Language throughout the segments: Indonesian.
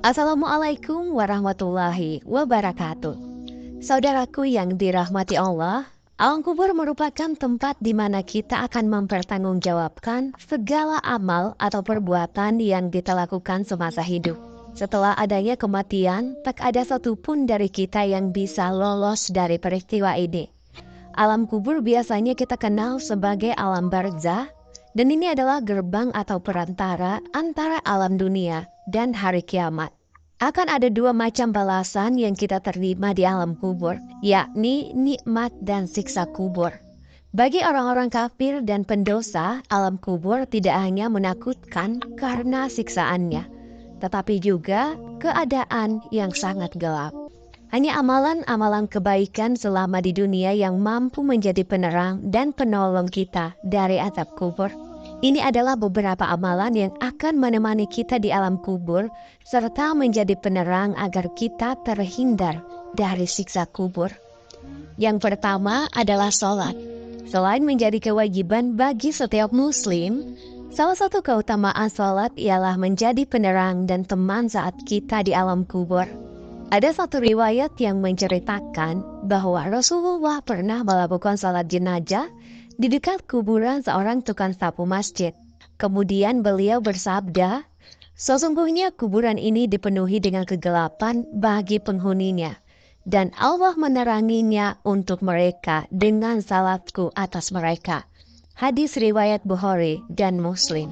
Assalamualaikum warahmatullahi wabarakatuh. Saudaraku yang dirahmati Allah, alam kubur merupakan tempat di mana kita akan mempertanggungjawabkan segala amal atau perbuatan yang kita lakukan semasa hidup. Setelah adanya kematian, tak ada satupun dari kita yang bisa lolos dari peristiwa ini. Alam kubur biasanya kita kenal sebagai alam barzah, dan ini adalah gerbang atau perantara antara alam dunia dan hari kiamat. Akan ada dua macam balasan yang kita terima di alam kubur, yakni nikmat dan siksa kubur. Bagi orang-orang kafir dan pendosa, alam kubur tidak hanya menakutkan karena siksaannya, tetapi juga keadaan yang sangat gelap. Hanya amalan-amalan kebaikan selama di dunia yang mampu menjadi penerang dan penolong kita dari azab kubur. Ini adalah beberapa amalan yang akan menemani kita di alam kubur serta menjadi penerang agar kita terhindar dari siksa kubur. Yang pertama adalah sholat. Selain menjadi kewajiban bagi setiap muslim, salah satu keutamaan sholat ialah menjadi penerang dan teman saat kita di alam kubur. Ada satu riwayat yang menceritakan bahwa Rasulullah pernah melakukan salat jenazah di dekat kuburan seorang tukang sapu masjid. Kemudian beliau bersabda, "Sesungguhnya kuburan ini dipenuhi dengan kegelapan bagi penghuninya, dan Allah meneranginya untuk mereka dengan salatku atas mereka." Hadis riwayat Bukhari dan Muslim.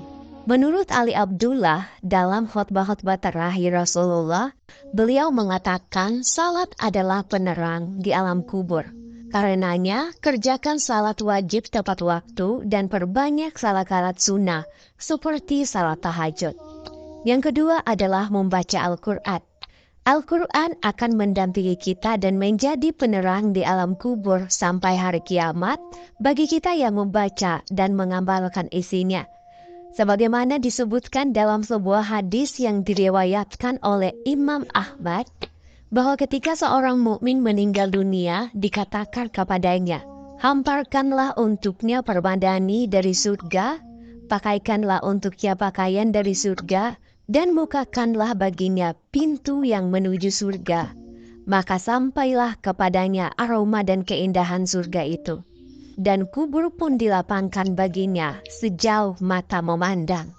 Menurut Ali Abdullah, dalam khutbah-khutbah terakhir Rasulullah, beliau mengatakan salat adalah penerang di alam kubur. Karenanya, kerjakan salat wajib tepat waktu dan perbanyak salat-salat sunnah, seperti salat tahajud. Yang kedua adalah membaca Al-Quran. Al-Quran akan mendampingi kita dan menjadi penerang di alam kubur sampai hari kiamat bagi kita yang membaca dan mengamalkan isinya. Sebagaimana disebutkan dalam sebuah hadis yang diriwayatkan oleh Imam Ahmad, bahwa ketika seorang mukmin meninggal dunia, dikatakan kepadanya, "Hamparkanlah untuknya permadani dari surga, pakaikanlah untuknya pakaian dari surga, dan bukakanlah baginya pintu yang menuju surga. Maka sampailah kepadanya aroma dan keindahan surga itu. Dan kubur pun dilapangkan baginya sejauh mata memandang."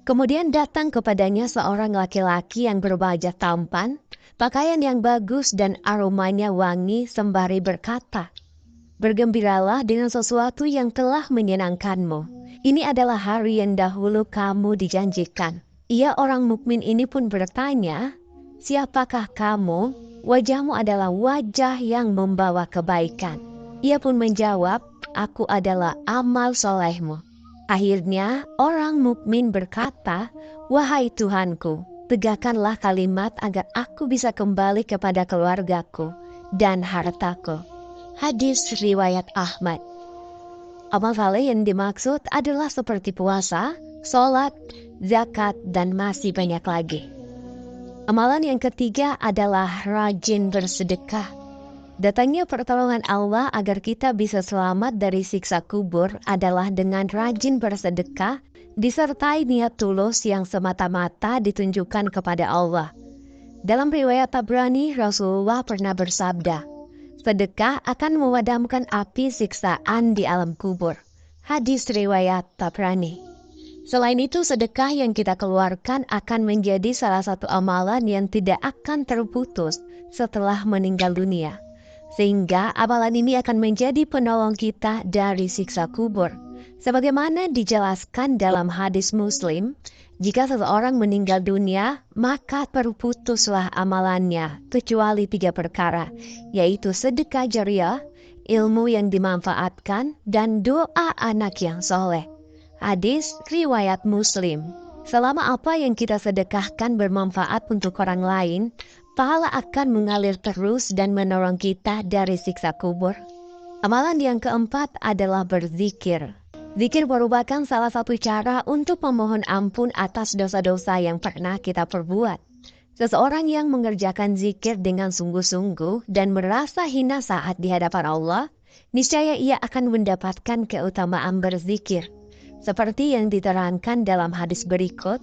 Kemudian datang kepadanya seorang laki-laki yang berbaju tampan, pakaian yang bagus dan aromanya wangi sembari berkata, "Bergembiralah dengan sesuatu yang telah menyenangkanmu. Ini adalah hari yang dahulu kamu dijanjikan." Ia orang mukmin ini pun bertanya, "Siapakah kamu?" "Wajahmu adalah wajah yang membawa kebaikan." Ia pun menjawab, "Aku adalah amal solehmu." Akhirnya orang mukmin berkata, "Wahai Tuhanku, tegakkanlah kalimat agar aku bisa kembali kepada keluargaku dan hartaku." Hadis riwayat Ahmad. Amal saleh yang dimaksud adalah seperti puasa, sholat, zakat, dan masih banyak lagi. Amalan yang ketiga adalah rajin bersedekah. Datangnya pertolongan Allah agar kita bisa selamat dari siksa kubur adalah dengan rajin bersedekah, disertai niat tulus yang semata-mata ditunjukkan kepada Allah. Dalam riwayat Tabrani, Rasulullah pernah bersabda, "Sedekah akan memadamkan api siksaan di alam kubur." Hadis riwayat Tabrani. Selain itu, sedekah yang kita keluarkan akan menjadi salah satu amalan yang tidak akan terputus setelah meninggal dunia. Sehingga amalan ini akan menjadi penolong kita dari siksa kubur. Sebagaimana dijelaskan dalam hadis Muslim, jika seseorang meninggal dunia, maka terputuslah amalannya, kecuali 3 perkara, yaitu sedekah jariah, ilmu yang dimanfaatkan, dan doa anak yang soleh. Hadis riwayat Muslim. Selama apa yang kita sedekahkan bermanfaat untuk orang lain, pahala akan mengalir terus dan menolong kita dari siksa kubur. Amalan yang keempat adalah berzikir. Zikir merupakan salah satu cara untuk memohon ampun atas dosa-dosa yang pernah kita perbuat. Seseorang yang mengerjakan zikir dengan sungguh-sungguh dan merasa hina saat di hadapan Allah, niscaya ia akan mendapatkan keutamaan berzikir. Seperti yang diterangkan dalam hadis berikut,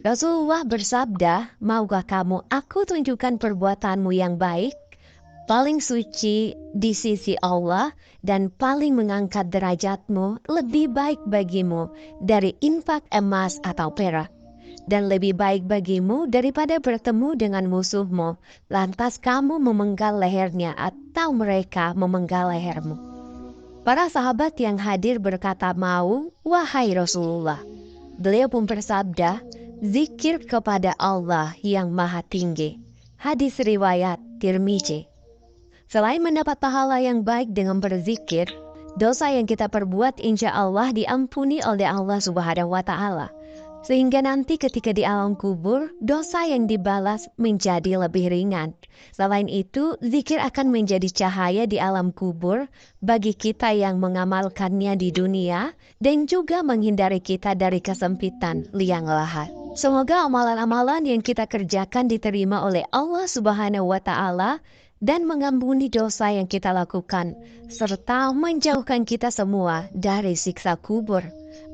Rasulullah bersabda, "Maukah kamu aku tunjukkan perbuatanmu yang baik, paling suci di sisi Allah dan paling mengangkat derajatmu, lebih baik bagimu dari infak emas atau perak, dan lebih baik bagimu daripada bertemu dengan musuhmu, lantas kamu memenggal lehernya atau mereka memenggal lehermu." Para sahabat yang hadir berkata, "Mau, wahai Rasulullah." Beliau pun bersabda, "Zikir kepada Allah yang maha tinggi." Hadis riwayat Tirmizi. Selain mendapat pahala yang baik dengan berzikir, dosa yang kita perbuat insya Allah diampuni oleh Allah Subhanahu wa Ta'ala. Sehingga nanti ketika di alam kubur, dosa yang dibalas menjadi lebih ringan. Selain itu, zikir akan menjadi cahaya di alam kubur bagi kita yang mengamalkannya di dunia dan juga menghindari kita dari kesempitan liang lahat. Semoga amalan-amalan yang kita kerjakan diterima oleh Allah Subhanahu wa Ta'ala dan mengampuni dosa yang kita lakukan, serta menjauhkan kita semua dari siksa kubur.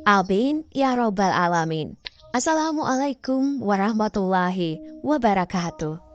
Amin ya Rabbal Alamin. Assalamualaikum warahmatullahi wabarakatuh.